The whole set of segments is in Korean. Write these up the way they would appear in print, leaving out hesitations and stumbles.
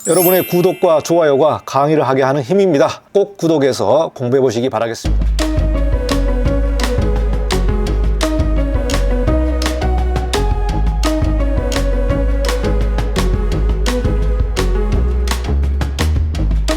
여러분의 구독과 좋아요가 강의를 하게 하는 힘입니다. 꼭 구독해서 공부해 보시기 바라겠습니다.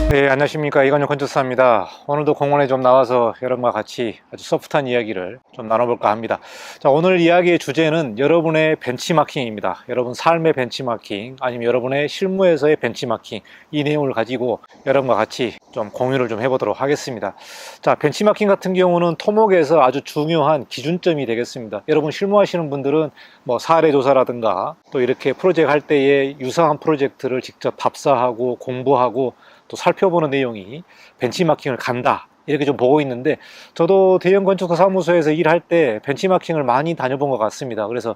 네, 안녕하십니까. 이건영 건축사입니다. 오늘도 공원에 좀 나와서 여러분과 같이 아주 소프트한 이야기를 좀 나눠볼까 합니다. 자, 오늘 이야기의 주제는 여러분의 벤치마킹입니다. 여러분 삶의 벤치마킹, 아니면 여러분의 실무에서의 벤치마킹, 이 내용을 가지고 여러분과 같이 좀 공유를 좀 해보도록 하겠습니다. 자, 벤치마킹 같은 경우는 토목에서 아주 중요한 기준점이 되겠습니다. 여러분 실무하시는 분들은 뭐 사례 조사라든가 또 이렇게 프로젝트 할 때에 유사한 프로젝트를 직접 답사하고 공부하고 또 살펴보는 내용이 벤치마킹을 간다, 이렇게 좀 보고 있는데, 저도 대형 건축사 사무소에서 일할 때 벤치마킹을 많이 다녀본 것 같습니다. 그래서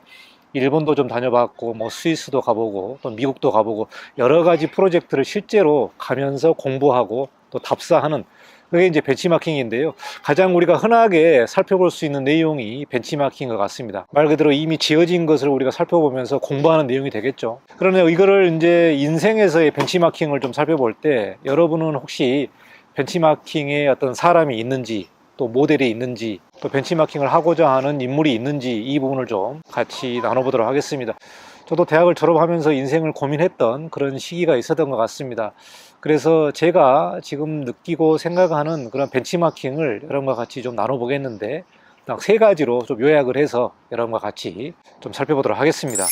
일본도 좀 다녀봤고, 뭐 스위스도 가보고, 또 미국도 가보고, 여러 가지 프로젝트를 실제로 가면서 공부하고 또 답사하는, 그게 이제 벤치마킹인데요. 가장 우리가 흔하게 살펴볼 수 있는 내용이 벤치마킹인 것 같습니다. 말 그대로 이미 지어진 것을 우리가 살펴보면서 공부하는 내용이 되겠죠. 그러나 이거를 이제 인생에서의 벤치마킹을 좀 살펴볼 때, 여러분은 혹시 벤치마킹에 어떤 사람이 있는지, 또 모델이 있는지, 또 벤치마킹을 하고자 하는 인물이 있는지, 이 부분을 좀 같이 나눠보도록 하겠습니다. 저도 대학을 졸업하면서 인생을 고민했던 그런 시기가 있었던 것 같습니다. 그래서 제가 지금 느끼고 생각하는 그런 벤치마킹을 여러분과 같이 좀 나눠보겠는데, 딱 세 가지로 좀 요약을 해서 여러분과 같이 좀 살펴보도록 하겠습니다.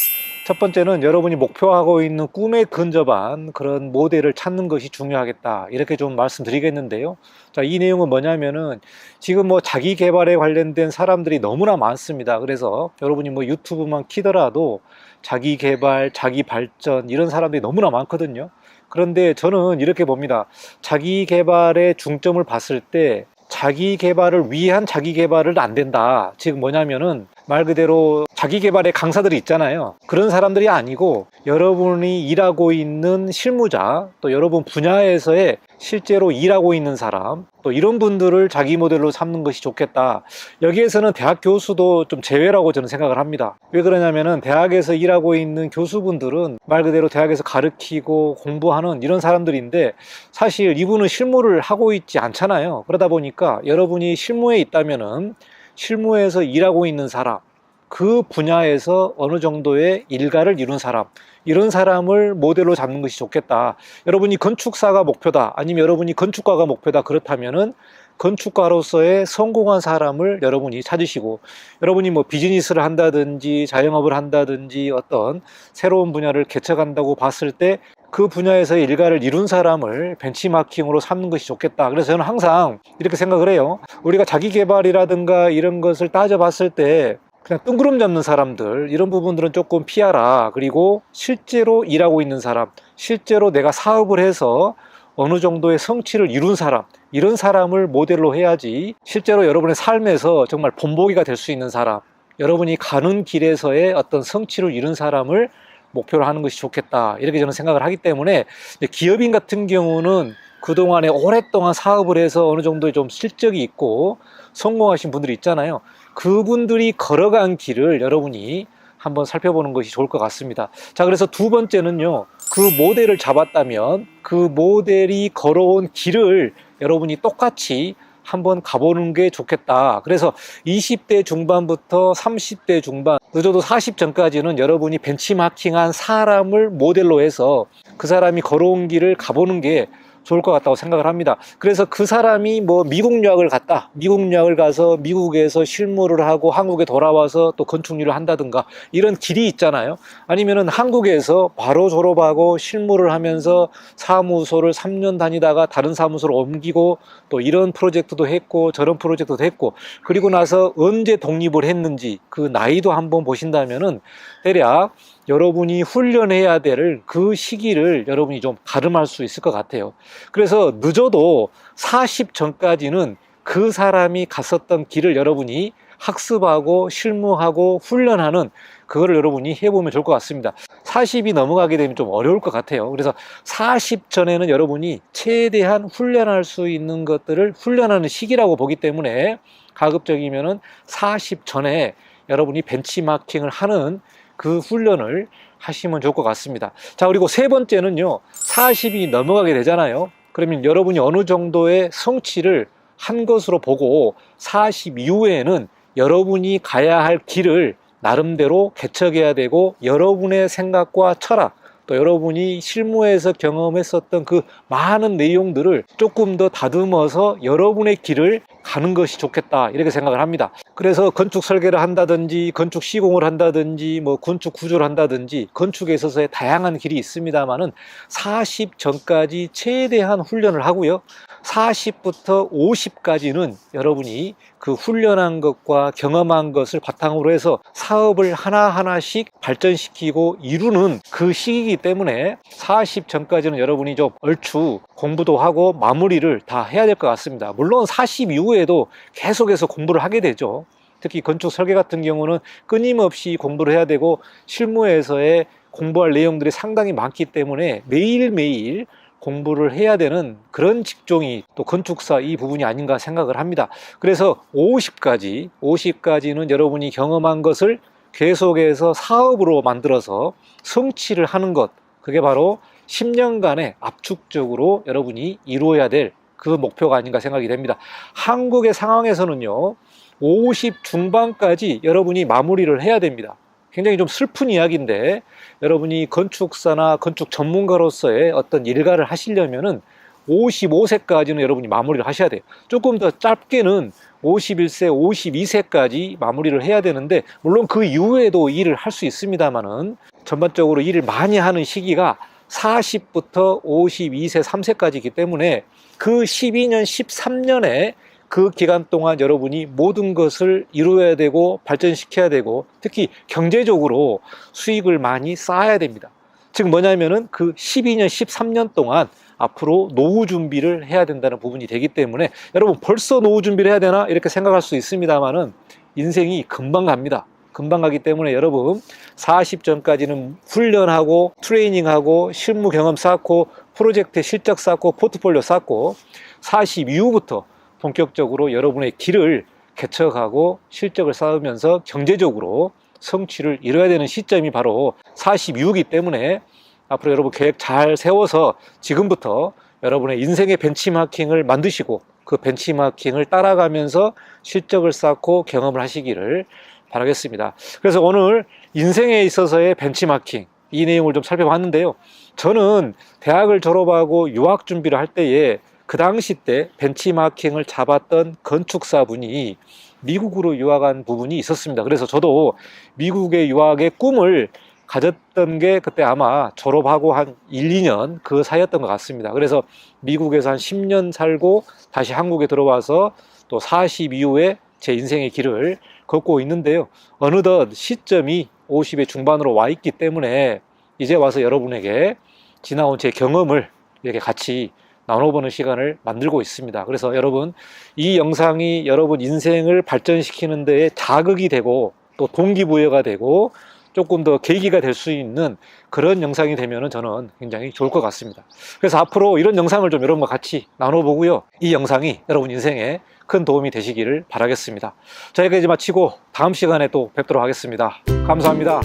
첫 번째는 여러분이 목표하고 있는 꿈에 근접한 그런 모델을 찾는 것이 중요하겠다, 이렇게 좀 말씀드리겠는데요. 자, 이 내용은 뭐냐면은 지금 뭐 자기 개발에 관련된 사람들이 너무나 많습니다. 그래서 여러분이 뭐 유튜브만 키더라도 자기 개발, 자기 발전, 이런 사람들이 너무나 많거든요. 그런데 저는 이렇게 봅니다. 자기 개발의 중점을 봤을 때 자기 개발을 위한 자기 개발은 안 된다. 즉 뭐냐면은 말 그대로 자기 개발의 강사들이 있잖아요. 그런 사람들이 아니고, 여러분이 일하고 있는 실무자, 또 여러분 분야에서의 실제로 일하고 있는 사람, 또 이런 분들을 자기 모델로 삼는 것이 좋겠다. 여기에서는 대학 교수도 좀 제외라고 저는 생각을 합니다. 왜 그러냐면은 대학에서 일하고 있는 교수분들은 말 그대로 대학에서 가르치고 공부하는 이런 사람들인데, 사실 이분은 실무를 하고 있지 않잖아요. 그러다 보니까 여러분이 실무에 있다면은 실무에서 일하고 있는 사람, 그 분야에서 어느 정도의 일가를 이룬 사람, 이런 사람을 모델로 잡는 것이 좋겠다. 여러분이 건축사가 목표다, 아니면 여러분이 건축가가 목표다, 그렇다면은 건축가로서의 성공한 사람을 여러분이 찾으시고, 여러분이 뭐 비즈니스를 한다든지 자영업을 한다든지 어떤 새로운 분야를 개척한다고 봤을 때 그 분야에서 일가를 이룬 사람을 벤치마킹으로 삼는 것이 좋겠다. 그래서 저는 항상 이렇게 생각을 해요. 우리가 자기 개발이라든가 이런 것을 따져봤을 때 그냥 뜬구름 잡는 사람들, 이런 부분들은 조금 피하라. 그리고 실제로 일하고 있는 사람, 실제로 내가 사업을 해서 어느 정도의 성취를 이룬 사람, 이런 사람을 모델로 해야지, 실제로 여러분의 삶에서 정말 본보기가 될 수 있는 사람, 여러분이 가는 길에서의 어떤 성취를 이룬 사람을 목표로 하는 것이 좋겠다, 이렇게 저는 생각을 하기 때문에, 기업인 같은 경우는 그동안에 오랫동안 사업을 해서 어느 정도의 좀 실적이 있고 성공하신 분들이 있잖아요. 그분들이 걸어간 길을 여러분이 한번 살펴보는 것이 좋을 것 같습니다. 자, 그래서 두 번째는요, 그 모델을 잡았다면 그 모델이 걸어온 길을 여러분이 똑같이 한번 가보는 게 좋겠다. 그래서 20대 중반부터 30대 중반, 늦어도 40 전까지는 여러분이 벤치마킹한 사람을 모델로 해서 그 사람이 걸어온 길을 가보는 게 좋을 것 같다고 생각을 합니다. 그래서 그 사람이 뭐 미국 유학을 갔다, 미국 유학을 가서 미국에서 실무를 하고 한국에 돌아와서 또 건축 일을 한다든가, 이런 길이 있잖아요. 아니면은 한국에서 바로 졸업하고 실무를 하면서 사무소를 3년 다니다가 다른 사무소로 옮기고 또 이런 프로젝트도 했고 저런 프로젝트도 했고, 그리고 나서 언제 독립을 했는지 그 나이도 한번 보신다면은 대략 여러분이 훈련해야 될 그 시기를 여러분이 좀 가름할 수 있을 것 같아요. 그래서 늦어도 40 전까지는 그 사람이 갔었던 길을 여러분이 학습하고 실무하고 훈련하는, 그거를 여러분이 해보면 좋을 것 같습니다. 40이 넘어가게 되면 좀 어려울 것 같아요. 그래서 40 전에는 여러분이 최대한 훈련할 수 있는 것들을 훈련하는 시기라고 보기 때문에, 가급적이면은 40 전에 여러분이 벤치마킹을 하는 그 훈련을 하시면 좋을 것 같습니다. 자, 그리고 세 번째는요, 40이 넘어가게 되잖아요. 그러면 여러분이 어느 정도의 성취를 한 것으로 보고 40 이후에는 여러분이 가야 할 길을 나름대로 개척해야 되고, 여러분의 생각과 철학, 또 여러분이 실무에서 경험했었던 그 많은 내용들을 조금 더 다듬어서 여러분의 길을 가는 것이 좋겠다, 이렇게 생각을 합니다. 그래서 건축 설계를 한다든지 건축 시공을 한다든지 뭐 건축 구조를 한다든지 건축에 있어서의 다양한 길이 있습니다만은 40 전까지 최대한 훈련을 하고요, 40부터 50까지는 여러분이 그 훈련한 것과 경험한 것을 바탕으로 해서 사업을 하나하나씩 발전시키고 이루는 그 시기이기 때문에 40 전까지는 여러분이 좀 얼추 공부도 하고 마무리를 다 해야 될 것 같습니다. 물론 40 이후에도 계속해서 공부를 하게 되죠. 특히 건축 설계 같은 경우는 끊임없이 공부를 해야 되고, 실무에서의 공부할 내용들이 상당히 많기 때문에 매일매일 공부를 해야 되는 그런 직종이 또 건축사 이 부분이 아닌가 생각을 합니다. 그래서 50까지는 여러분이 경험한 것을 계속해서 사업으로 만들어서 성취를 하는 것, 그게 바로 10년간의 압축적으로 여러분이 이루어야 될 그 목표가 아닌가 생각이 됩니다. 한국의 상황에서는요, 50 중반까지 여러분이 마무리를 해야 됩니다. 굉장히 좀 슬픈 이야기인데, 여러분이 건축사나 건축 전문가로서의 어떤 일가를 하시려면은 55세까지는 여러분이 마무리를 하셔야 돼요. 조금 더 짧게는 51세, 52세까지 마무리를 해야 되는데, 물론 그 이후에도 일을 할 수 있습니다만은 전반적으로 일을 많이 하는 시기가 40부터 52세, 3세까지이기 때문에 그 12년, 13년에 그 기간 동안 여러분이 모든 것을 이루어야 되고 발전시켜야 되고, 특히 경제적으로 수익을 많이 쌓아야 됩니다. 즉 뭐냐면은 그 12년, 13년 동안 앞으로 노후 준비를 해야 된다는 부분이 되기 때문에, 여러분 벌써 노후 준비를 해야 되나 이렇게 생각할 수 있습니다만은 인생이 금방 갑니다. 금방 가기 때문에 여러분 40 전까지는 훈련하고 트레이닝하고 실무 경험 쌓고 프로젝트 실적 쌓고 포트폴리오 쌓고, 40 이후부터 본격적으로 여러분의 길을 개척하고 실적을 쌓으면서 경제적으로 성취를 이뤄야 되는 시점이 바로 46이기 때문에, 앞으로 여러분 계획 잘 세워서 지금부터 여러분의 인생의 벤치마킹을 만드시고 그 벤치마킹을 따라가면서 실적을 쌓고 경험을 하시기를 바라겠습니다. 그래서 오늘 인생에 있어서의 벤치마킹, 이 내용을 좀 살펴봤는데요, 저는 대학을 졸업하고 유학 준비를 할 때에 그 당시 때 벤치마킹을 잡았던 건축사분이 미국으로 유학한 부분이 있었습니다. 그래서 저도 미국의 유학의 꿈을 가졌던 게 그때 아마 졸업하고 한 1, 2년 그 사이였던 것 같습니다. 그래서 미국에서 한 10년 살고 다시 한국에 들어와서 또 40 이후에 제 인생의 길을 걷고 있는데요, 어느덧 시점이 50의 중반으로 와 있기 때문에 이제 와서 여러분에게 지나온 제 경험을 이렇게 같이 나눠보는 시간을 만들고 있습니다. 그래서 여러분, 이 영상이 여러분 인생을 발전시키는 데에 자극이 되고 또 동기부여가 되고 조금 더 계기가 될 수 있는 그런 영상이 되면 저는 굉장히 좋을 것 같습니다. 그래서 앞으로 이런 영상을 좀 여러분과 같이 나눠보고요, 이 영상이 여러분 인생에 큰 도움이 되시기를 바라겠습니다. 자, 여기까지 마치고 다음 시간에 또 뵙도록 하겠습니다. 감사합니다.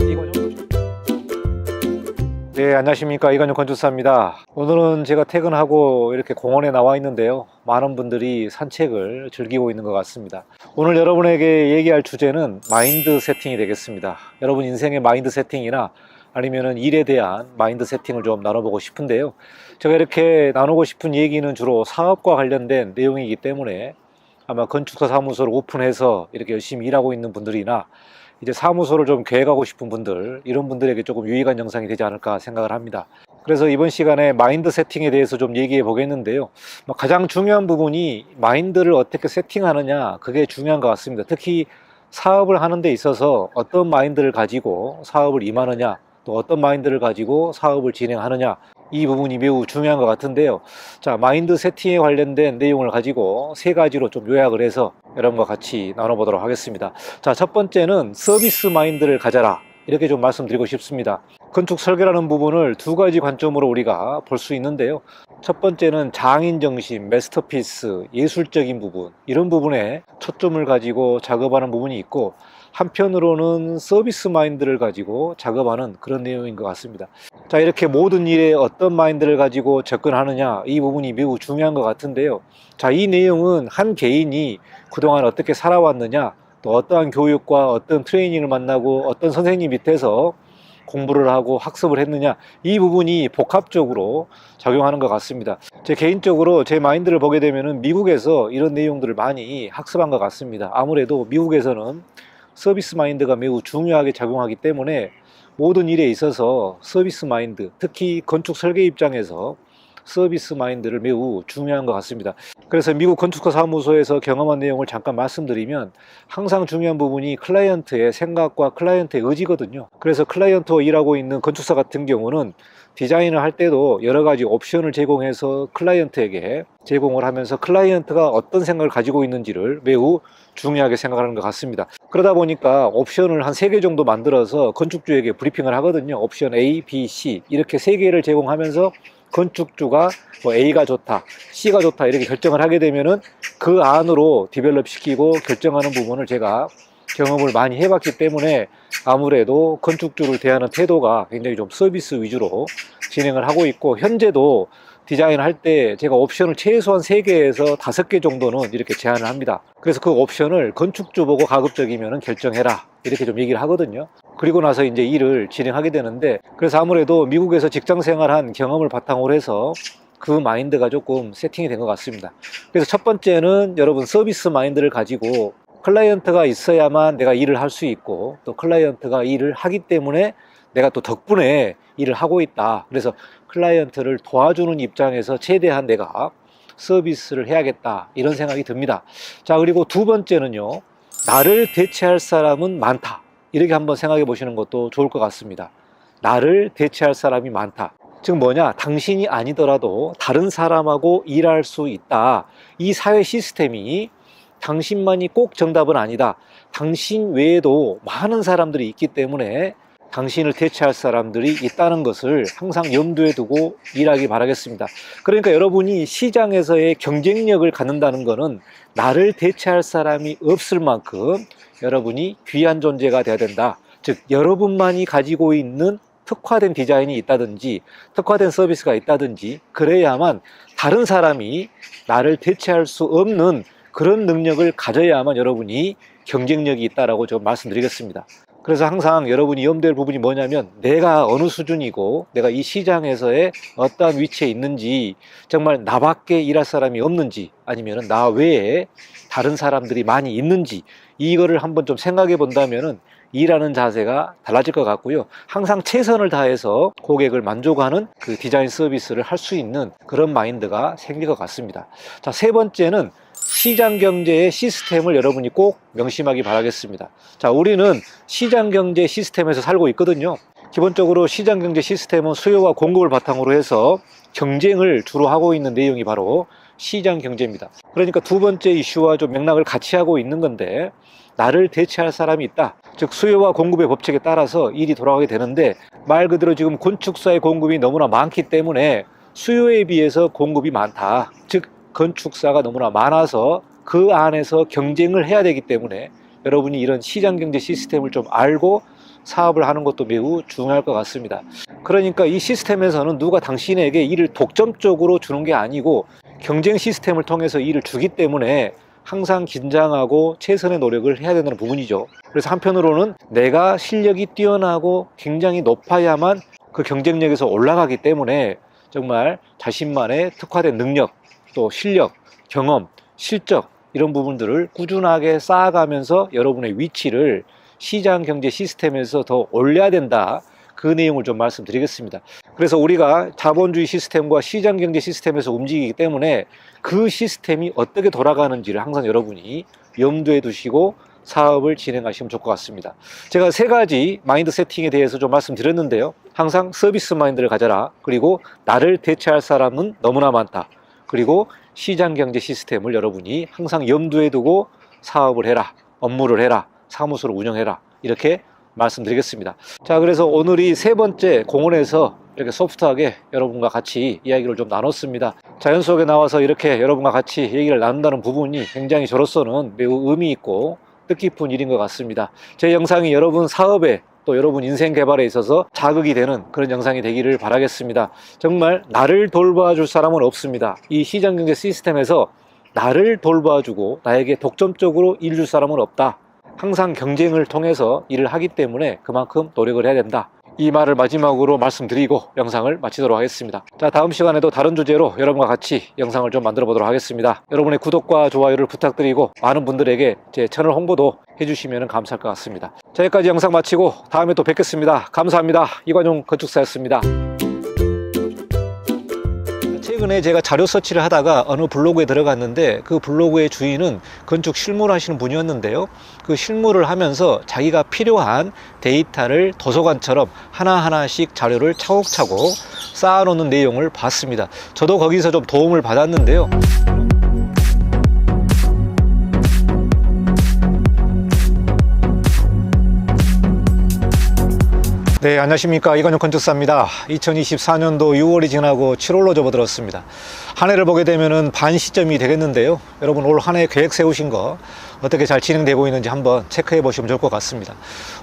네, 안녕하십니까, 이건영 건축사입니다. 오늘은 제가 퇴근하고 이렇게 공원에 나와 있는데요, 많은 분들이 산책을 즐기고 있는 것 같습니다. 오늘 여러분에게 얘기할 주제는 마인드 세팅이 되겠습니다. 여러분 인생의 마인드 세팅이나 아니면은 일에 대한 마인드 세팅을 좀 나눠보고 싶은데요, 제가 이렇게 나누고 싶은 얘기는 주로 사업과 관련된 내용이기 때문에 아마 건축사 사무소를 오픈해서 이렇게 열심히 일하고 있는 분들이나 이제 사무소를 좀 계획하고 싶은 분들, 이런 분들에게 조금 유익한 영상이 되지 않을까 생각을 합니다. 그래서 이번 시간에 마인드 세팅에 대해서 좀 얘기해 보겠는데요, 가장 중요한 부분이 마인드를 어떻게 세팅하느냐, 그게 중요한 것 같습니다. 특히 사업을 하는 데 있어서 어떤 마인드를 가지고 사업을 임하느냐, 또 어떤 마인드를 가지고 사업을 진행하느냐, 이 부분이 매우 중요한 것 같은데요. 자, 마인드 세팅에 관련된 내용을 가지고 세 가지로 좀 요약을 해서 여러분과 같이 나눠보도록 하겠습니다. 자, 첫 번째는 서비스 마인드를 가져라, 이렇게 좀 말씀드리고 싶습니다. 건축 설계라는 부분을 두 가지 관점으로 우리가 볼 수 있는데요, 첫 번째는 장인정신, 마스터피스, 예술적인 부분, 이런 부분에 초점을 가지고 작업하는 부분이 있고, 한편으로는 서비스 마인드를 가지고 작업하는 그런 내용인 것 같습니다. 자, 이렇게 모든 일에 어떤 마인드를 가지고 접근하느냐, 이 부분이 매우 중요한 것 같은데요. 자, 이 내용은 한 개인이 그동안 어떻게 살아왔느냐, 또 어떠한 교육과 어떤 트레이닝을 만나고 어떤 선생님 밑에서 공부를 하고 학습을 했느냐, 이 부분이 복합적으로 작용하는 것 같습니다. 제 개인적으로 제 마인드를 보게 되면은 미국에서 이런 내용들을 많이 학습한 것 같습니다. 아무래도 미국에서는 서비스 마인드가 매우 중요하게 작용하기 때문에 모든 일에 있어서 서비스 마인드, 특히 건축 설계 입장에서 서비스 마인드를 매우 중요한 것 같습니다. 그래서 미국 건축가 사무소에서 경험한 내용을 잠깐 말씀드리면, 항상 중요한 부분이 클라이언트의 생각과 클라이언트의 의지거든요. 그래서 클라이언트와 일하고 있는 건축사 같은 경우는 디자인을 할 때도 여러 가지 옵션을 제공해서 클라이언트에게 제공을 하면서 클라이언트가 어떤 생각을 가지고 있는지를 매우 중요하게 생각하는 것 같습니다. 그러다 보니까 옵션을 한 3개 정도 만들어서 건축주에게 브리핑을 하거든요. 옵션 A, B, C 이렇게 3개를 제공하면서 건축주가 뭐 A가 좋다, C가 좋다 이렇게 결정을 하게 되면은 그 안으로 디벨롭 시키고 결정하는 부분을 제가 경험을 많이 해봤기 때문에 아무래도 건축주를 대하는 태도가 굉장히 좀 서비스 위주로 진행을 하고 있고, 현재도 디자인할 때 제가 옵션을 최소한 3개에서 5개 정도는 이렇게 제안을 합니다. 그래서 그 옵션을 건축주 보고 가급적이면 결정해라 이렇게 좀 얘기를 하거든요. 그리고 나서 이제 일을 진행하게 되는데, 그래서 아무래도 미국에서 직장 생활한 경험을 바탕으로 해서 그 마인드가 조금 세팅이 된 것 같습니다. 그래서 첫 번째는 여러분 서비스 마인드를 가지고 클라이언트가 있어야만 내가 일을 할 수 있고, 또 클라이언트가 일을 하기 때문에 내가 또 덕분에 일을 하고 있다. 그래서 클라이언트를 도와주는 입장에서 최대한 내가 서비스를 해야겠다 이런 생각이 듭니다. 자, 그리고 두 번째는요, 나를 대체할 사람은 많다. 이렇게 한번 생각해 보시는 것도 좋을 것 같습니다. 나를 대체할 사람이 많다. 즉 뭐냐, 당신이 아니더라도 다른 사람하고 일할 수 있다. 이 사회 시스템이 당신만이 꼭 정답은 아니다. 당신 외에도 많은 사람들이 있기 때문에 당신을 대체할 사람들이 있다는 것을 항상 염두에 두고 일하기 바라겠습니다. 그러니까 여러분이 시장에서의 경쟁력을 갖는다는 것은 나를 대체할 사람이 없을 만큼 여러분이 귀한 존재가 되어야 된다. 즉 여러분만이 가지고 있는 특화된 디자인이 있다든지 특화된 서비스가 있다든지, 그래야만 다른 사람이 나를 대체할 수 없는 그런 능력을 가져야만 여러분이 경쟁력이 있다라고 좀 말씀드리겠습니다. 그래서 항상 여러분이 염두할 부분이 뭐냐면, 내가 어느 수준이고 내가 이 시장에서의 어떠한 위치에 있는지, 정말 나밖에 일할 사람이 없는지 아니면 나 외에 다른 사람들이 많이 있는지, 이거를 한번 좀 생각해 본다면은 일하는 자세가 달라질 것 같고요. 항상 최선을 다해서 고객을 만족하는 그 디자인 서비스를 할 수 있는 그런 마인드가 생길 것 같습니다. 자, 세 번째는 시장 경제의 시스템을 여러분이 꼭 명심하기 바라겠습니다. 자, 우리는 시장 경제 시스템에서 살고 있거든요. 기본적으로 시장 경제 시스템은 수요와 공급을 바탕으로 해서 경쟁을 주로 하고 있는 내용이 바로 시장 경제입니다. 그러니까 두 번째 이슈와 좀 맥락을 같이 하고 있는 건데, 나를 대체할 사람이 있다. 즉 수요와 공급의 법칙에 따라서 일이 돌아가게 되는데, 말 그대로 지금 건축사의 공급이 너무나 많기 때문에 수요에 비해서 공급이 많다. 즉 건축사가 너무나 많아서 그 안에서 경쟁을 해야 되기 때문에 여러분이 이런 시장 경제 시스템을 좀 알고 사업을 하는 것도 매우 중요할 것 같습니다. 그러니까 이 시스템에서는 누가 당신에게 일을 독점적으로 주는 게 아니고 경쟁 시스템을 통해서 일을 주기 때문에 항상 긴장하고 최선의 노력을 해야 되는 부분이죠. 그래서 한편으로는 내가 실력이 뛰어나고 굉장히 높아야만 그 경쟁력에서 올라가기 때문에 정말 자신만의 특화된 능력, 또 실력, 경험, 실적 이런 부분들을 꾸준하게 쌓아가면서 여러분의 위치를 시장 경제 시스템에서 더 올려야 된다. 그 내용을 좀 말씀드리겠습니다. 그래서 우리가 자본주의 시스템과 시장 경제 시스템에서 움직이기 때문에 그 시스템이 어떻게 돌아가는지를 항상 여러분이 염두에 두시고 사업을 진행하시면 좋을 것 같습니다. 제가 3가지 마인드 세팅에 대해서 좀 말씀드렸는데요. 항상 서비스 마인드를 가져라. 그리고 나를 대체할 사람은 너무나 많다. 그리고 시장 경제 시스템을 여러분이 항상 염두에 두고 사업을 해라. 업무를 해라. 사무소를 운영해라. 이렇게 말씀드리겠습니다. 자, 그래서 오늘이 3번째 공원에서 이렇게 소프트하게 여러분과 같이 이야기를 좀 나눴습니다. 자연 속에 나와서 이렇게 여러분과 같이 얘기를 나눈다는 부분이 굉장히 저로서는 매우 의미 있고 뜻깊은 일인 것 같습니다. 제 영상이 여러분 사업에 또 여러분 인생 개발에 있어서 자극이 되는 그런 영상이 되기를 바라겠습니다. 정말 나를 돌봐줄 사람은 없습니다. 이 시장경제 시스템에서 나를 돌봐주고 나에게 독점적으로 일 줄 사람은 없다. 항상 경쟁을 통해서 일을 하기 때문에 그만큼 노력을 해야 된다. 이 말을 마지막으로 말씀드리고 영상을 마치도록 하겠습니다. 자, 다음 시간에도 다른 주제로 여러분과 같이 영상을 좀 만들어 보도록 하겠습니다. 여러분의 구독과 좋아요를 부탁드리고 많은 분들에게 제 채널 홍보도 해주시면 감사할 것 같습니다. 자, 여기까지 영상 마치고 다음에 또 뵙겠습니다. 감사합니다. 이관용 건축사였습니다. 최근에 제가 자료 서치를 하다가 어느 블로그에 들어갔는데 그 블로그의 주인은 건축 실무를 하시는 분이었는데요. 그 실무를 하면서 자기가 필요한 데이터를 도서관처럼 하나하나씩 자료를 차곡차곡 쌓아놓는 내용을 봤습니다. 저도 거기서 좀 도움을 받았는데요. 네, 안녕하십니까. 이관용 건축사입니다. 2024년도 6월이 지나고 7월로 접어들었습니다. 한 해를 보게 되면은 반 시점이 되겠는데요. 여러분 올 한 해 계획 세우신 거 어떻게 잘 진행되고 있는지 한번 체크해 보시면 좋을 것 같습니다.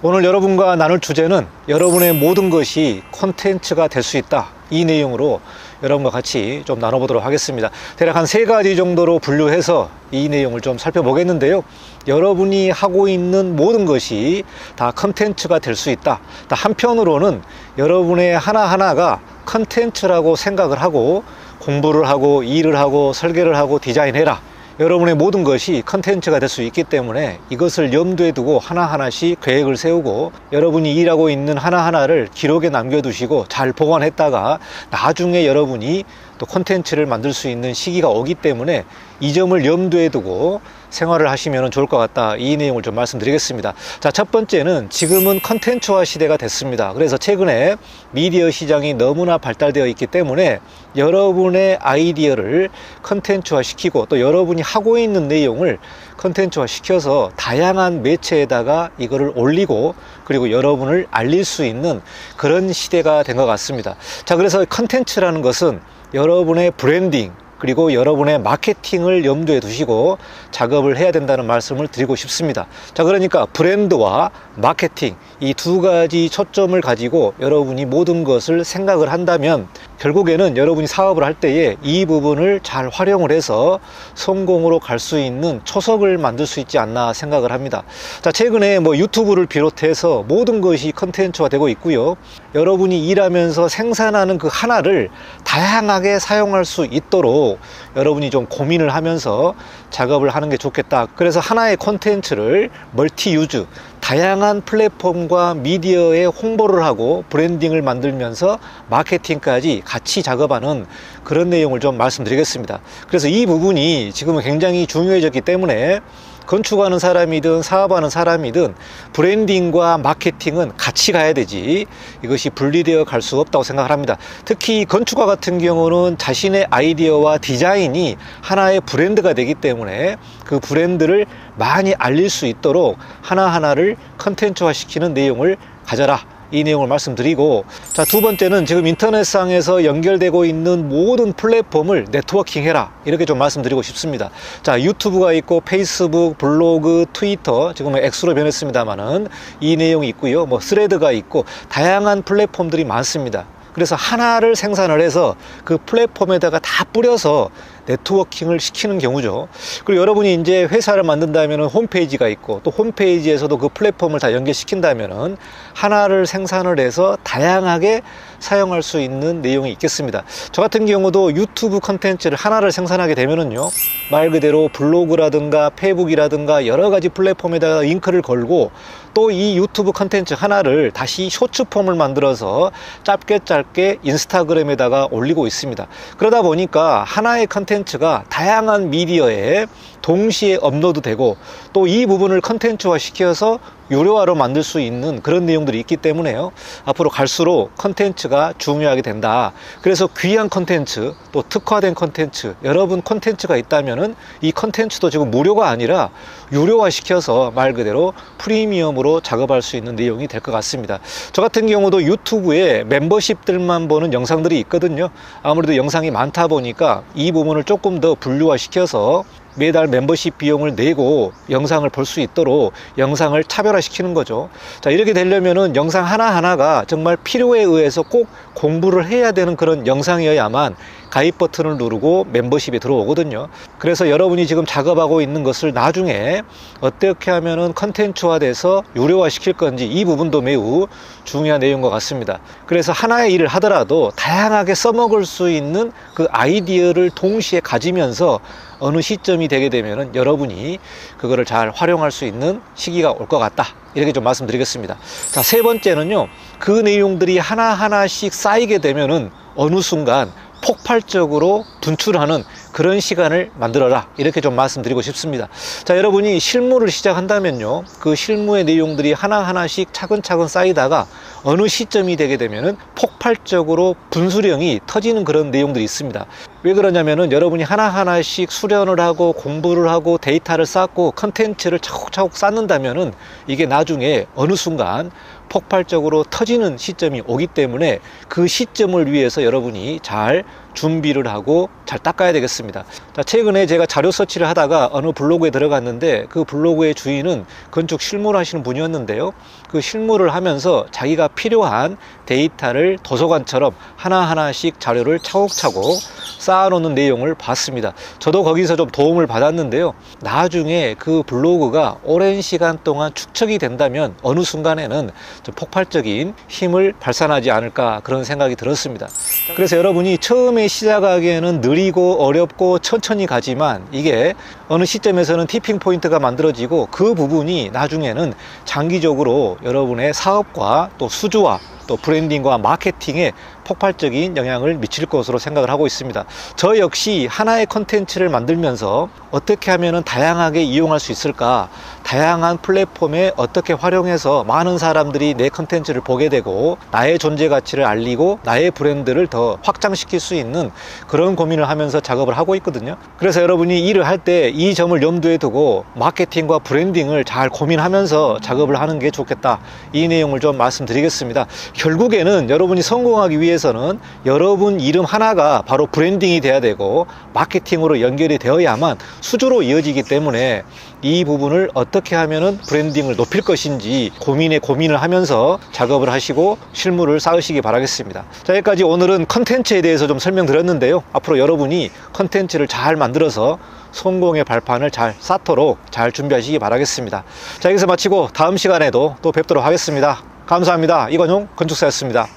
오늘 여러분과 나눌 주제는 여러분의 모든 것이 콘텐츠가 될 수 있다. 이 내용으로 여러분과 같이 좀 나눠보도록 하겠습니다. 대략 한 3가지 정도로 분류해서 이 내용을 좀 살펴보겠는데요. 여러분이 하고 있는 모든 것이 다 컨텐츠가 될 수 있다. 한편으로는 여러분의 하나하나가 컨텐츠라고 생각을 하고 공부를 하고 일을 하고 설계를 하고 디자인해라. 여러분의 모든 것이 컨텐츠가 될 수 있기 때문에 이것을 염두에 두고 하나하나씩 계획을 세우고 여러분이 일하고 있는 하나하나를 기록에 남겨두시고 잘 보관했다가 나중에 여러분이 또 컨텐츠를 만들 수 있는 시기가 오기 때문에 이 점을 염두에 두고 생활을 하시면 좋을 것 같다. 이 내용을 좀 말씀드리겠습니다. 자, 첫 번째는 지금은 컨텐츠화 시대가 됐습니다. 그래서 최근에 미디어 시장이 너무나 발달되어 있기 때문에 여러분의 아이디어를 컨텐츠화 시키고 또 여러분이 하고 있는 내용을 컨텐츠화 시켜서 다양한 매체에다가 이거를 올리고 그리고 여러분을 알릴 수 있는 그런 시대가 된 것 같습니다. 자, 그래서 컨텐츠라는 것은 여러분의 브랜딩 그리고 여러분의 마케팅을 염두에 두시고 작업을 해야 된다는 말씀을 드리고 싶습니다. 자, 그러니까 브랜드와 마케팅 이 2가지 초점을 가지고 여러분이 모든 것을 생각을 한다면 결국에는 여러분이 사업을 할 때에 이 부분을 잘 활용을 해서 성공으로 갈 수 있는 초석을 만들 수 있지 않나 생각을 합니다. 자, 최근에 유튜브를 비롯해서 모든 것이 컨텐츠화 되고 있고요. 여러분이 일하면서 생산하는 그 하나를 다양하게 사용할 수 있도록 여러분이 좀 고민을 하면서 작업을 하는 게 좋겠다. 그래서 하나의 콘텐츠를 멀티 유즈 다양한 플랫폼과 미디어에 홍보를 하고 브랜딩을 만들면서 마케팅까지 같이 작업하는 그런 내용을 좀 말씀드리겠습니다. 그래서 이 부분이 지금은 굉장히 중요해졌기 때문에 건축하는 사람이든 사업하는 사람이든 브랜딩과 마케팅은 같이 가야 되지 이것이 분리되어 갈 수 없다고 생각을 합니다. 특히 건축가 같은 경우는 자신의 아이디어와 디자인이 하나의 브랜드가 되기 때문에 그 브랜드를 많이 알릴 수 있도록 하나하나를 컨텐츠화 시키는 내용을 가져라. 이 내용을 말씀드리고, 자, 2번째는 지금 인터넷상에서 연결되고 있는 모든 플랫폼을 네트워킹 해라. 이렇게 좀 말씀드리고 싶습니다. 자, 유튜브가 있고 페이스북, 블로그, 트위터, 지금은 X로 변했습니다만은 이 내용이 있고요. 스레드가 있고 다양한 플랫폼들이 많습니다. 그래서 하나를 생산을 해서 그 플랫폼에다가 다 뿌려서 네트워킹을 시키는 경우죠. 그리고 여러분이 이제 회사를 만든다면 홈페이지가 있고 또 홈페이지에서도 그 플랫폼을 다 연결시킨다면 하나를 생산을 해서 다양하게 사용할 수 있는 내용이 있겠습니다. 저 같은 경우도 유튜브 컨텐츠를 하나를 생산하게 되면은요, 말 그대로 블로그라든가 페이북이라든가 여러 가지 플랫폼에다가 링크를 걸고 또 이 유튜브 컨텐츠 하나를 다시 쇼츠폼을 만들어서 짧게 인스타그램에다가 올리고 있습니다. 그러다 보니까 하나의 컨텐츠가 다양한 미디어에 동시에 업로드되고 또 이 부분을 컨텐츠화 시켜서 유료화로 만들 수 있는 그런 내용들이 있기 때문에요, 앞으로 갈수록 컨텐츠가 중요하게 된다. 그래서 귀한 컨텐츠, 또 특화된 컨텐츠, 여러분 컨텐츠가 있다면은 이 컨텐츠도 지금 무료가 아니라 유료화 시켜서 말 그대로 프리미엄으로 작업할 수 있는 내용이 될 것 같습니다. 저 같은 경우도 유튜브에 멤버십들만 보는 영상들이 있거든요. 아무래도 영상이 많다 보니까 이 부분을 조금 더 분류화 시켜서 매달 멤버십 비용을 내고 영상을 볼 수 있도록 영상을 차별화시키는 거죠. 자, 이렇게 되려면은 영상 하나하나가 정말 필요에 의해서 꼭 공부를 해야 되는 그런 영상이어야만 가입 버튼을 누르고 멤버십에 들어오거든요. 그래서 여러분이 지금 작업하고 있는 것을 나중에 어떻게 하면은 컨텐츠화 돼서 유료화 시킬 건지, 이 부분도 매우 중요한 내용인 것 같습니다. 그래서 하나의 일을 하더라도 다양하게 써먹을 수 있는 그 아이디어를 동시에 가지면서 어느 시점이 되게 되면은 여러분이 그거를 잘 활용할 수 있는 시기가 올 것 같다, 이렇게 좀 말씀드리겠습니다. 자, 세 번째는요, 그 내용들이 하나하나씩 쌓이게 되면은 어느 순간 폭발적으로 분출하는 그런 시간을 만들어라, 이렇게 좀 말씀드리고 싶습니다. 자, 여러분이 실무를 시작한다면요, 그 실무의 내용들이 하나하나씩 차근차근 쌓이다가 어느 시점이 되게 되면은 폭발적으로 분수령이 터지는 그런 내용들이 있습니다. 왜 그러냐면은 여러분이 하나하나씩 수련을 하고 공부를 하고 데이터를 쌓고 컨텐츠를 차곡차곡 쌓는다면은 이게 나중에 어느 순간 폭발적으로 터지는 시점이 오기 때문에 그 시점을 위해서 여러분이 잘 준비를 하고 잘 닦아야 되겠습니다. 자, 최근에 제가 자료 서치를 하다가 어느 블로그에 들어갔는데, 그 블로그의 주인은 건축 실무를 하시는 분이었는데요, 그 실무를 하면서 자기가 필요한 데이터를 도서관처럼 하나하나씩 자료를 차곡차곡 쌓아놓는 내용을 봤습니다. 저도 거기서 좀 도움을 받았는데요, 나중에 그 블로그가 오랜 시간 동안 축적이 된다면 어느 순간에는 좀 폭발적인 힘을 발산하지 않을까, 그런 생각이 들었습니다. 그래서 여러분이 처음에 시작하기에는 느리고 어렵고 천천히 가지만 이게 어느 시점에서는 티핑 포인트가 만들어지고 그 부분이 나중에는 장기적으로 여러분의 사업과 또 수주와 또 브랜딩과 마케팅에 폭발적인 영향을 미칠 것으로 생각을 하고 있습니다. 저 역시 하나의 컨텐츠를 만들면서 어떻게 하면 다양하게 이용할 수 있을까, 다양한 플랫폼에 어떻게 활용해서 많은 사람들이 내 컨텐츠를 보게 되고 나의 존재 가치를 알리고 나의 브랜드를 더 확장시킬 수 있는 그런 고민을 하면서 작업을 하고 있거든요. 그래서 여러분이 일을 할 때 이 점을 염두에 두고 마케팅과 브랜딩을 잘 고민하면서 작업을 하는 게 좋겠다, 이 내용을 좀 말씀드리겠습니다. 결국에는 여러분이 성공하기 위해서는 여러분 이름 하나가 바로 브랜딩이 돼야 되고 마케팅으로 연결이 되어야만 수주로 이어지기 때문에 이 부분을 어떻게 하면은 브랜딩을 높일 것인지 고민을 하면서 작업을 하시고 실무를 쌓으시기 바라겠습니다. 자, 여기까지 오늘은 컨텐츠에 대해서 좀 설명드렸는데요, 앞으로 여러분이 컨텐츠를 잘 만들어서 성공의 발판을 잘 쌓도록 잘 준비하시기 바라겠습니다. 자, 여기서 마치고 다음 시간에도 또 뵙도록 하겠습니다. 감사합니다. 이건용 건축사였습니다.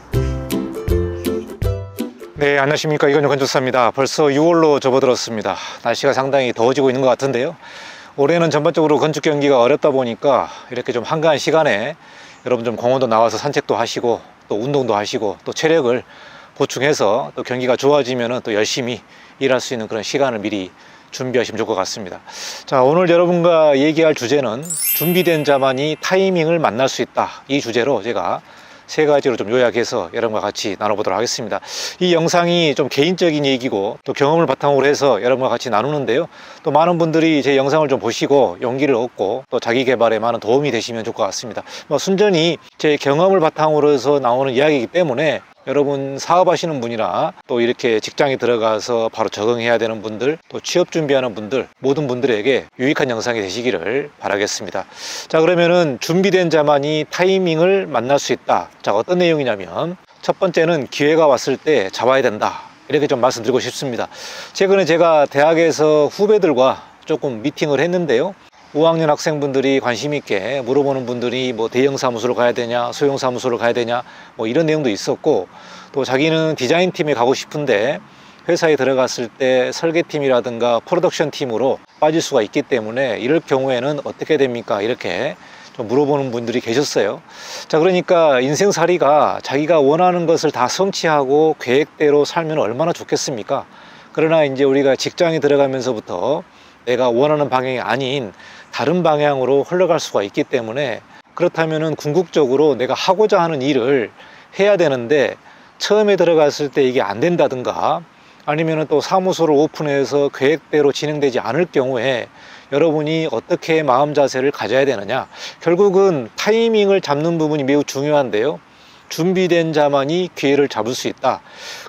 네, 안녕하십니까. 이건용 건축사입니다. 벌써 6월로 접어들었습니다. 날씨가 상당히 더워지고 있는 것 같은데요, 올해는 전반적으로 건축 경기가 어렵다 보니까 이렇게 좀 한가한 시간에 여러분 좀 공원도 나와서 산책도 하시고 또 운동도 하시고 또 체력을 보충해서 또 경기가 좋아지면 또 열심히 일할 수 있는 그런 시간을 미리 준비하시면 좋을 것 같습니다. 자, 오늘 여러분과 얘기할 주제는 준비된 자만이 타이밍을 만날 수 있다, 이 주제로 제가 세 가지로 좀 요약해서 여러분과 같이 나눠보도록 하겠습니다. 이 영상이 좀 개인적인 얘기고 또 경험을 바탕으로 해서 여러분과 같이 나누는데요, 또 많은 분들이 제 영상을 좀 보시고 용기를 얻고 또 자기 개발에 많은 도움이 되시면 좋을 것 같습니다. 순전히 제 경험을 바탕으로 해서 나오는 이야기이기 때문에 여러분 사업하시는 분이나 또 이렇게 직장에 들어가서 바로 적응해야 되는 분들, 또 취업 준비하는 분들, 모든 분들에게 유익한 영상이 되시기를 바라겠습니다. 자, 그러면은 준비된 자만이 타이밍을 만날 수 있다. 자, 어떤 내용이냐면 첫 번째는 기회가 왔을 때 잡아야 된다, 이렇게 좀 말씀드리고 싶습니다. 최근에 제가 대학에서 후배들과 조금 미팅을 했는데요, 5학년 학생분들이 관심 있게 물어보는 분들이 뭐 대형 사무소를 가야 되냐, 소형 사무소를 가야 되냐, 뭐 이런 내용도 있었고, 또 자기는 디자인 팀에 가고 싶은데 회사에 들어갔을 때 설계팀이라든가 프로덕션 팀으로 빠질 수가 있기 때문에 이럴 경우에는 어떻게 됩니까, 이렇게 좀 물어보는 분들이 계셨어요. 자, 그러니까 인생살이가 자기가 원하는 것을 다 성취하고 계획대로 살면 얼마나 좋겠습니까? 그러나 이제 우리가 직장에 들어가면서부터 내가 원하는 방향이 아닌 다른 방향으로 흘러갈 수가 있기 때문에, 그렇다면은 궁극적으로 내가 하고자 하는 일을 해야 되는데 처음에 들어갔을 때 이게 안 된다든가 아니면은 또 사무소를 오픈해서 계획대로 진행되지 않을 경우에 여러분이 어떻게 마음 자세를 가져야 되느냐, 결국은 타이밍을 잡는 부분이 매우 중요한데요, 준비된 자만이 기회를 잡을 수 있다.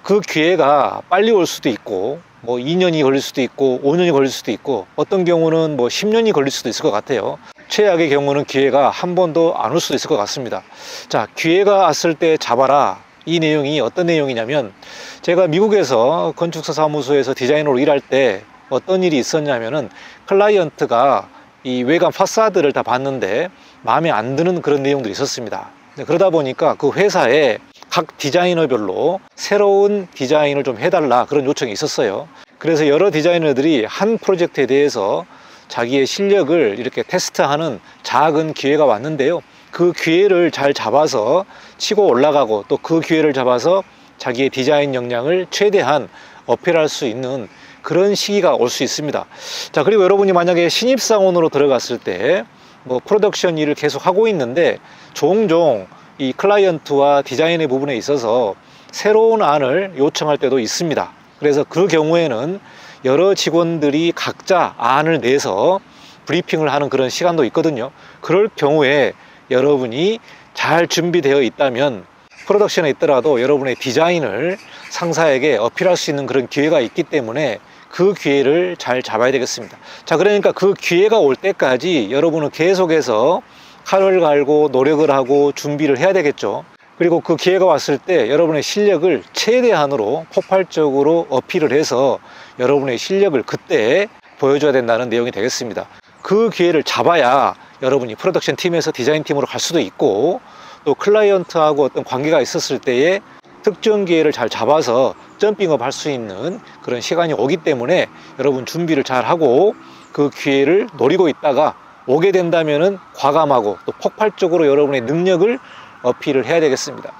그 기회가 빨리 올 수도 있고 뭐 2년이 걸릴 수도 있고 5년이 걸릴 수도 있고 어떤 경우는 뭐 10년이 걸릴 수도 있을 것 같아요. 최악의 경우는 기회가 한 번도 안 올 수도 있을 것 같습니다. 자, 기회가 왔을 때 잡아라. 이 내용이 어떤 내용이냐면, 제가 미국에서 건축사 사무소에서 디자이너로 일할 때 어떤 일이 있었냐면은, 클라이언트가 이 외관 파사드를 다 봤는데 마음에 안 드는 그런 내용들이 있었습니다. 그러다 보니까 그 회사에 각 디자이너별로 새로운 디자인을 좀 해달라, 그런 요청이 있었어요. 그래서 여러 디자이너들이 한 프로젝트에 대해서 자기의 실력을 이렇게 테스트하는 작은 기회가 왔는데요. 그 기회를 잘 잡아서 치고 올라가고, 또 그 기회를 잡아서 자기의 디자인 역량을 최대한 어필할 수 있는 그런 시기가 올 수 있습니다. 자, 그리고 여러분이 만약에 신입사원으로 들어갔을 때 뭐 프로덕션 일을 계속 하고 있는데, 종종 이 클라이언트와 디자인의 부분에 있어서 새로운 안을 요청할 때도 있습니다. 그래서 그 경우에는 여러 직원들이 각자 안을 내서 브리핑을 하는 그런 시간도 있거든요. 그럴 경우에 여러분이 잘 준비되어 있다면 프로덕션에 있더라도 여러분의 디자인을 상사에게 어필할 수 있는 그런 기회가 있기 때문에 그 기회를 잘 잡아야 되겠습니다. 자, 그러니까 그 기회가 올 때까지 여러분은 계속해서 칼을 갈고 노력을 하고 준비를 해야 되겠죠. 그리고 그 기회가 왔을 때 여러분의 실력을 최대한으로 폭발적으로 어필을 해서 여러분의 실력을 그때 보여줘야 된다는 내용이 되겠습니다. 그 기회를 잡아야 여러분이 프로덕션 팀에서 디자인 팀으로 갈 수도 있고, 또 클라이언트하고 어떤 관계가 있었을 때에 특정 기회를 잘 잡아서 점핑업 할 수 있는 그런 시간이 오기 때문에 여러분 준비를 잘 하고 그 기회를 노리고 있다가 오게 된다면은 과감하고 또 폭발적으로 여러분의 능력을 어필을 해야 되겠습니다.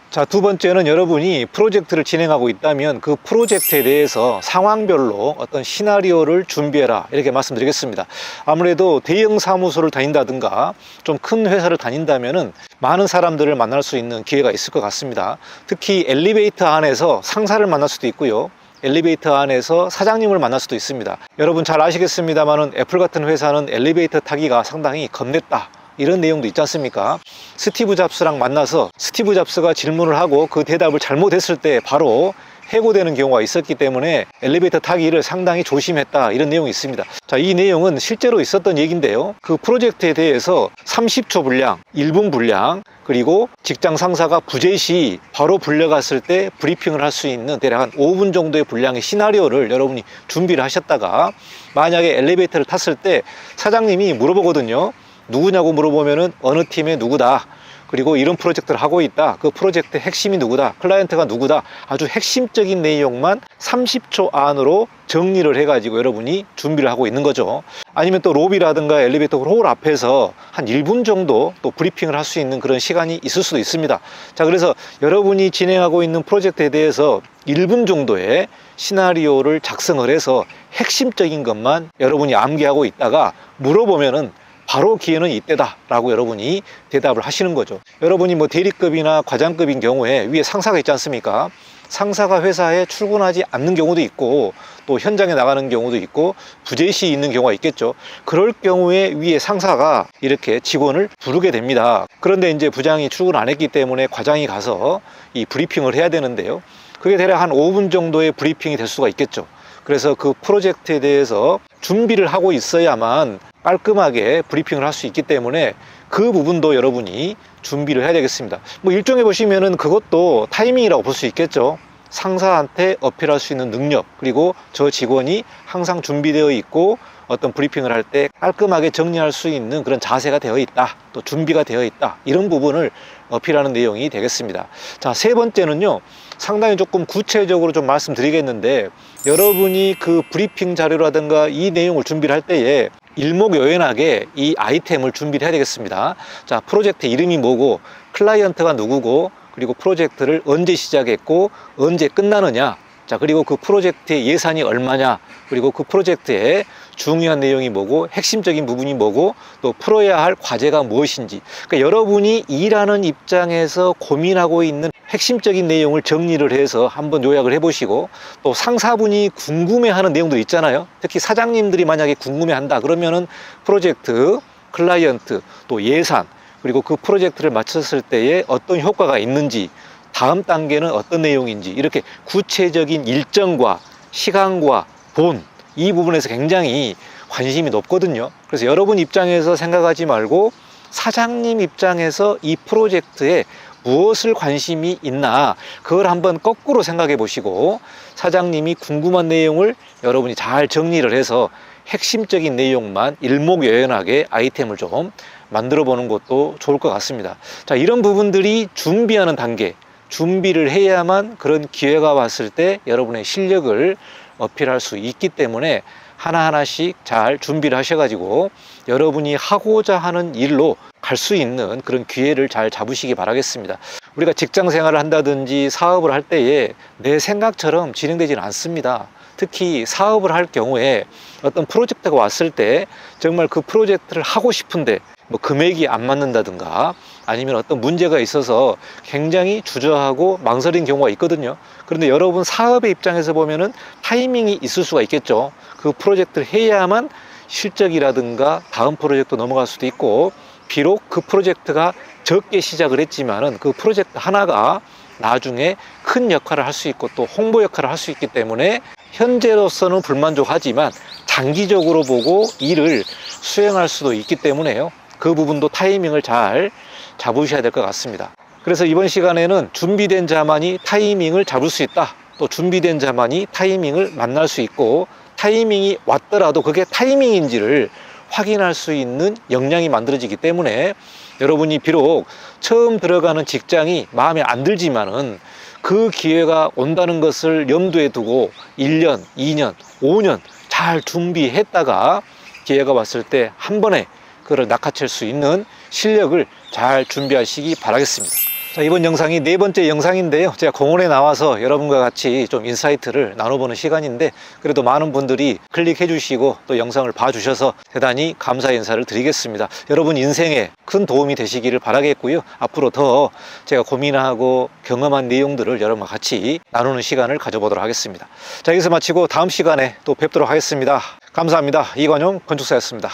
자, 두 번째는 여러분이 프로젝트를 진행하고 있다면 그 프로젝트에 대해서 상황별로 어떤 시나리오를 준비해라, 이렇게 말씀드리겠습니다. 아무래도 대형 사무소를 다닌다든가 좀 큰 회사를 다닌다면은 많은 사람들을 만날 수 있는 기회가 있을 것 같습니다. 특히 엘리베이터 안에서 상사를 만날 수도 있고요, 엘리베이터 안에서 사장님을 만날 수도 있습니다. 여러분 잘 아시겠습니다만은 애플 같은 회사는 엘리베이터 타기가 상당히 겁냈다, 이런 내용도 있지 않습니까? 스티브 잡스랑 만나서 스티브 잡스가 질문을 하고 그 대답을 잘못했을 때 바로 해고되는 경우가 있었기 때문에 엘리베이터 타기를 상당히 조심했다, 이런 내용이 있습니다. 자, 이 내용은 실제로 있었던 얘기인데요. 그 프로젝트에 대해서 30초 분량, 1분 분량, 그리고 직장 상사가 부재시 바로 불려갔을 때 브리핑을 할 수 있는 대략 한 5분 정도의 분량의 시나리오를 여러분이 준비를 하셨다가, 만약에 엘리베이터를 탔을 때 사장님이 물어보거든요. 누구냐고 물어보면은 어느 팀의 누구다, 그리고 이런 프로젝트를 하고 있다, 그 프로젝트의 핵심이 누구다, 클라이언트가 누구다, 아주 핵심적인 내용만 30초 안으로 정리를 해가지고 여러분이 준비를 하고 있는 거죠. 아니면 또 로비라든가 엘리베이터 홀 앞에서 한 1분 정도 또 브리핑을 할 수 있는 그런 시간이 있을 수도 있습니다. 자, 그래서 여러분이 진행하고 있는 프로젝트에 대해서 1분 정도의 시나리오를 작성을 해서 핵심적인 것만 여러분이 암기하고 있다가 물어보면은 바로 기회는 이때다 라고 여러분이 대답을 하시는 거죠. 여러분이 뭐 대리급이나 과장급인 경우에 위에 상사가 있지 않습니까? 상사가 회사에 출근하지 않는 경우도 있고, 또 현장에 나가는 경우도 있고, 부재시 있는 경우가 있겠죠. 그럴 경우에 위에 상사가 이렇게 직원을 부르게 됩니다. 그런데 이제 부장이 출근 안 했기 때문에 과장이 가서 이 브리핑을 해야 되는데요. 그게 대략 한 5분 정도의 브리핑이 될 수가 있겠죠. 그래서 그 프로젝트에 대해서 준비를 하고 있어야만 깔끔하게 브리핑을 할 수 있기 때문에 그 부분도 여러분이 준비를 해야 되겠습니다. 뭐 일종의 보시면은 그것도 타이밍이라고 볼 수 있겠죠. 상사한테 어필할 수 있는 능력, 그리고 저 직원이 항상 준비되어 있고 어떤 브리핑을 할 때 깔끔하게 정리할 수 있는 그런 자세가 되어 있다, 또 준비가 되어 있다, 이런 부분을 어필하는 내용이 되겠습니다. 자, 세 번째는요, 상당히 조금 구체적으로 좀 말씀드리겠는데, 여러분이 그 브리핑 자료라든가 이 내용을 준비를 할 때에 일목요연하게 이 아이템을 준비를 해야 되겠습니다. 자, 프로젝트 이름이 뭐고, 클라이언트가 누구고, 그리고 프로젝트를 언제 시작했고 언제 끝나느냐, 자, 그리고 그 프로젝트의 예산이 얼마냐, 그리고 그 프로젝트의 중요한 내용이 뭐고, 핵심적인 부분이 뭐고, 또 풀어야 할 과제가 무엇인지, 그러니까 여러분이 일하는 입장에서 고민하고 있는 핵심적인 내용을 정리를 해서 한번 요약을 해보시고, 또 상사분이 궁금해하는 내용들 있잖아요. 특히 사장님들이 만약에 궁금해한다 그러면은 프로젝트, 클라이언트, 또 예산, 그리고 그 프로젝트를 마쳤을 때에 어떤 효과가 있는지, 다음 단계는 어떤 내용인지, 이렇게 구체적인 일정과 시간과 돈, 이 부분에서 굉장히 관심이 높거든요. 그래서 여러분 입장에서 생각하지 말고 사장님 입장에서 이 프로젝트에 무엇을 관심이 있나, 그걸 한번 거꾸로 생각해 보시고 사장님이 궁금한 내용을 여러분이 잘 정리를 해서 핵심적인 내용만 일목요연하게 아이템을 좀 만들어 보는 것도 좋을 것 같습니다. 자, 이런 부분들이 준비하는 단계, 준비를 해야만 그런 기회가 왔을 때 여러분의 실력을 어필할 수 있기 때문에 하나하나씩 잘 준비를 하셔가지고 여러분이 하고자 하는 일로 갈 수 있는 그런 기회를 잘 잡으시기 바라겠습니다. 우리가 직장 생활을 한다든지 사업을 할 때에 내 생각처럼 진행되지는 않습니다. 특히 사업을 할 경우에 어떤 프로젝트가 왔을 때 정말 그 프로젝트를 하고 싶은데 뭐 금액이 안 맞는다든가 아니면 어떤 문제가 있어서 굉장히 주저하고 망설인 경우가 있거든요. 그런데 여러분 사업의 입장에서 보면은 타이밍이 있을 수가 있겠죠. 그 프로젝트를 해야만 실적이라든가 다음 프로젝트 넘어갈 수도 있고, 비록 그 프로젝트가 적게 시작을 했지만은 그 프로젝트 하나가 나중에 큰 역할을 할 수 있고 또 홍보 역할을 할 수 있기 때문에 현재로서는 불만족하지만 장기적으로 보고 일을 수행할 수도 있기 때문에요. 그 부분도 타이밍을 잘 잡으셔야 될 것 같습니다. 그래서 이번 시간에는 준비된 자만이 타이밍을 잡을 수 있다, 또 준비된 자만이 타이밍을 만날 수 있고, 타이밍이 왔더라도 그게 타이밍인지를 확인할 수 있는 역량이 만들어지기 때문에 여러분이 비록 처음 들어가는 직장이 마음에 안 들지만은 그 기회가 온다는 것을 염두에 두고 1년, 2년, 5년 잘 준비했다가 기회가 왔을 때 한 번에 그걸 낚아챌 수 있는 실력을 잘 준비하시기 바라겠습니다. 자, 이번 영상이 네 번째 영상인데요. 제가 공원에 나와서 여러분과 같이 좀 인사이트를 나눠보는 시간인데, 그래도 많은 분들이 클릭해 주시고 또 영상을 봐주셔서 대단히 감사 인사를 드리겠습니다. 여러분 인생에 큰 도움이 되시기를 바라겠고요. 앞으로 더 제가 고민하고 경험한 내용들을 여러분과 같이 나누는 시간을 가져보도록 하겠습니다. 자, 여기서 마치고 다음 시간에 또 뵙도록 하겠습니다. 감사합니다. 이관용 건축사였습니다.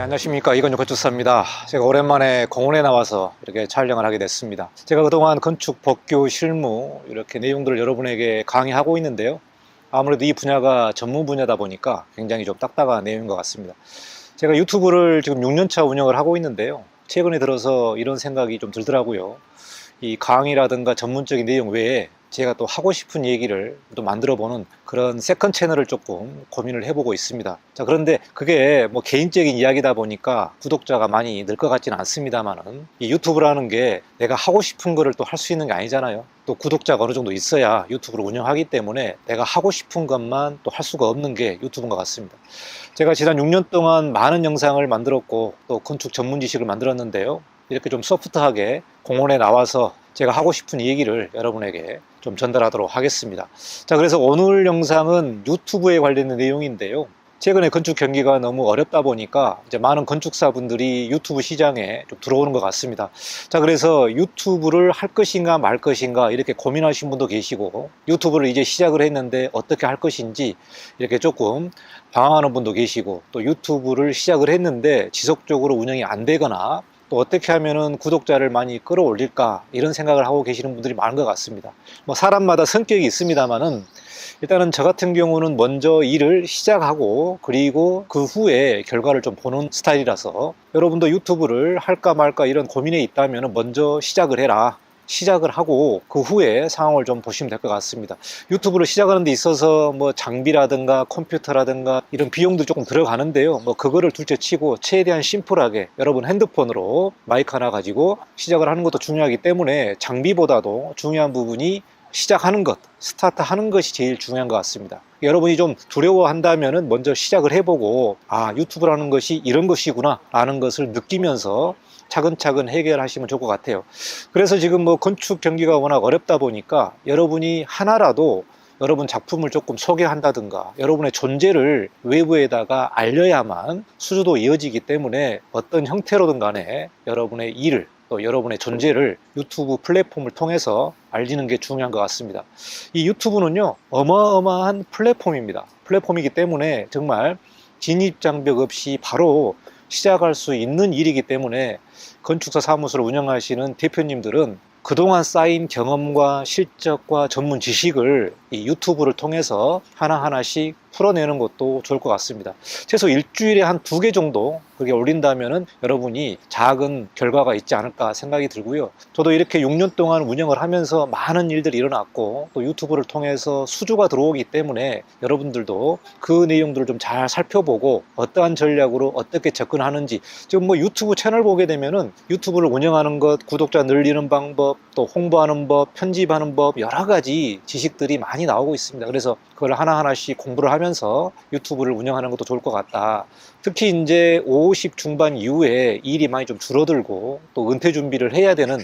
안녕하십니까, 이건유 건축사입니다. 제가 오랜만에 공원에 나와서 이렇게 촬영을 하게 됐습니다. 제가 그동안 건축 법규 실무 이렇게 내용들을 여러분에게 강의하고 있는데요, 아무래도 이 분야가 전문 분야다 보니까 굉장히 좀 딱딱한 내용인 것 같습니다. 제가 유튜브를 지금 6년차 운영을 하고 있는데요, 최근에 들어서 이런 생각이 좀 들더라고요. 이 강의라든가 전문적인 내용 외에 제가 또 하고 싶은 얘기를 또 만들어 보는 그런 세컨 채널을 조금 고민을 해보고 있습니다. 자, 그런데 그게 뭐 개인적인 이야기다 보니까 구독자가 많이 늘 것 같지는 않습니다만은, 이 유튜브라는 게 내가 하고 싶은 거를 또 할 수 있는 게 아니잖아요. 또 구독자가 어느 정도 있어야 유튜브를 운영하기 때문에 내가 하고 싶은 것만 또 할 수가 없는 게 유튜브인 것 같습니다. 제가 지난 6년 동안 많은 영상을 만들었고 또 건축 전문 지식을 만들었는데요, 이렇게 좀 소프트하게 공원에 나와서 제가 하고 싶은 얘기를 여러분에게 좀 전달하도록 하겠습니다. 자, 그래서 오늘 영상은 유튜브에 관련된 내용인데요, 최근에 건축 경기가 너무 어렵다 보니까 이제 많은 건축사분들이 유튜브 시장에 좀 들어오는 것 같습니다. 자, 그래서 유튜브를 할 것인가 말 것인가 이렇게 고민하신 분도 계시고, 유튜브를 이제 시작을 했는데 어떻게 할 것인지 이렇게 조금 방황하는 분도 계시고, 또 유튜브를 시작을 했는데 지속적으로 운영이 안 되거나 또 어떻게 하면은 구독자를 많이 끌어올릴까, 이런 생각을 하고 계시는 분들이 많은 것 같습니다. 뭐 사람마다 성격이 있습니다만은, 일단은 저 같은 경우는 먼저 일을 시작하고 그리고 그 후에 결과를 좀 보는 스타일이라서, 여러분도 유튜브를 할까 말까 이런 고민에 있다면 먼저 시작을 해라, 시작을 하고 그 후에 상황을 좀 보시면 될 것 같습니다. 유튜브를 시작하는 데 있어서 뭐 장비라든가 컴퓨터라든가 이런 비용도 조금 들어가는데요, 뭐 그거를 둘째 치고 최대한 심플하게 여러분 핸드폰으로 마이크 하나 가지고 시작을 하는 것도 중요하기 때문에, 장비보다도 중요한 부분이 시작하는 것, 스타트하는 것이 제일 중요한 것 같습니다. 여러분이 좀 두려워한다면 먼저 시작을 해보고, 아, 유튜브라는 것이 이런 것이구나 라는 것을 느끼면서 차근차근 해결하시면 좋을 것 같아요. 그래서 지금 뭐 건축 경기가 워낙 어렵다 보니까 여러분이 하나라도 여러분 작품을 조금 소개한다든가 여러분의 존재를 외부에다가 알려야만 수주도 이어지기 때문에, 어떤 형태로든 간에 여러분의 일을 또 여러분의 존재를 유튜브 플랫폼을 통해서 알리는 게 중요한 것 같습니다. 이 유튜브는요, 어마어마한 플랫폼입니다. 플랫폼이기 때문에 정말 진입장벽 없이 바로 시작할 수 있는 일이기 때문에 건축사 사무소를 운영하시는 대표님들은 그동안 쌓인 경험과 실적과 전문 지식을 이 유튜브를 통해서 하나하나씩 풀어내는 것도 좋을 것 같습니다. 최소 일주일에 한 2개 정도 그게 올린다면은 여러분이 작은 결과가 있지 않을까 생각이 들고요. 저도 이렇게 6년 동안 운영을 하면서 많은 일들이 일어났고 또 유튜브를 통해서 수주가 들어오기 때문에 여러분들도 그 내용들을 좀 잘 살펴보고 어떠한 전략으로 어떻게 접근하는지, 지금 뭐 유튜브 채널 보게 되면은 유튜브를 운영하는 것, 구독자 늘리는 방법, 또 홍보하는 법, 편집하는 법, 여러 가지 지식들이 많이 나오고 있습니다. 그래서 그걸 하나하나씩 공부를 하면서 유튜브를 운영하는 것도 좋을 것 같다. 특히 이제 50 중반 이후에 일이 많이 좀 줄어들고 또 은퇴 준비를 해야 되는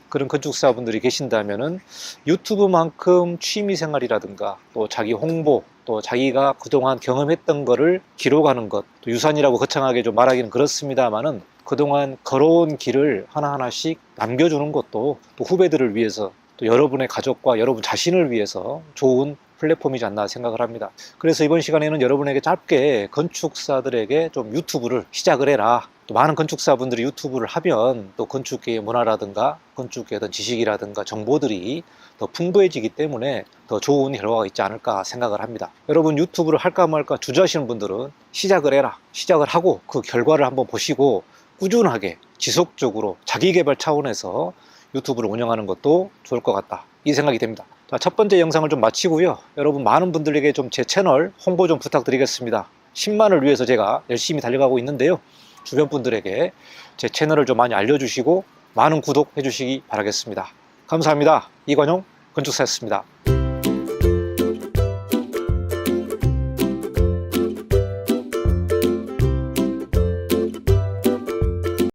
그런 건축사분들이 계신다면은 유튜브만큼 취미생활이라든가 또 자기 홍보, 또 자기가 그동안 경험했던 거를 기록하는 것, 또 유산이라고 거창하게 좀 말하기는 그렇습니다만은 그동안 걸어온 길을 하나하나씩 남겨주는 것도 또 후배들을 위해서, 또 여러분의 가족과 여러분 자신을 위해서 좋은 플랫폼이지 않나 생각을 합니다. 그래서 이번 시간에는 여러분에게 짧게 건축사들에게 좀 유튜브를 시작을 해라, 또 많은 건축사분들이 유튜브를 하면 또 건축계의 문화라든가 건축계의 어떤 지식이라든가 정보들이 더 풍부해지기 때문에 더 좋은 결과가 있지 않을까 생각을 합니다. 여러분 유튜브를 할까 말까 주저하시는 분들은 시작을 해라, 시작을 하고 그 결과를 한번 보시고 꾸준하게 지속적으로 자기개발 차원에서 유튜브를 운영하는 것도 좋을 것 같다, 이 생각이 됩니다. 자, 첫 번째 영상을 좀 마치고요. 여러분 많은 분들에게 좀 제 채널 홍보 좀 부탁드리겠습니다. 10만을 위해서 제가 열심히 달려가고 있는데요. 주변 분들에게 제 채널을 좀 많이 알려주시고 많은 구독해 주시기 바라겠습니다. 감사합니다. 이관용 건축사였습니다.